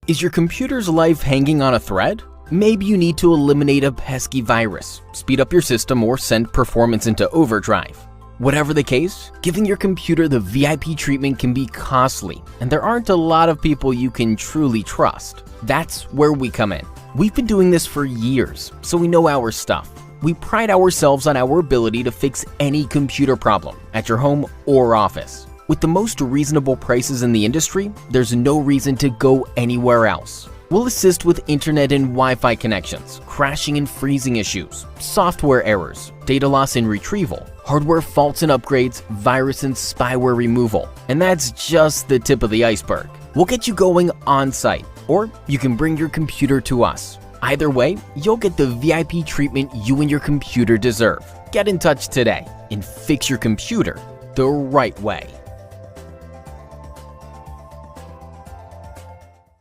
Is your computer's life hanging on a thread? Maybe you need to eliminate a pesky virus, speed up your system, or send performance into overdrive. Whatever the case, giving your computer the VIP treatment can be costly, and there aren't a lot of people you can truly trust. That's where we come in. We've been doing this for years, so we know our stuff. We pride ourselves on our ability to fix any computer problem at your home or office. With the most reasonable prices in the industry, there's no reason to go anywhere else. We'll assist with internet and Wi-Fi connections, crashing and freezing issues, software errors, data loss and retrieval, hardware faults and upgrades, virus and spyware removal. And that's just the tip of the iceberg. We'll get you going on-site, or you can bring your computer to us. Either way, you'll get the VIP treatment you and your computer deserve. Get in touch today and fix your computer the right way.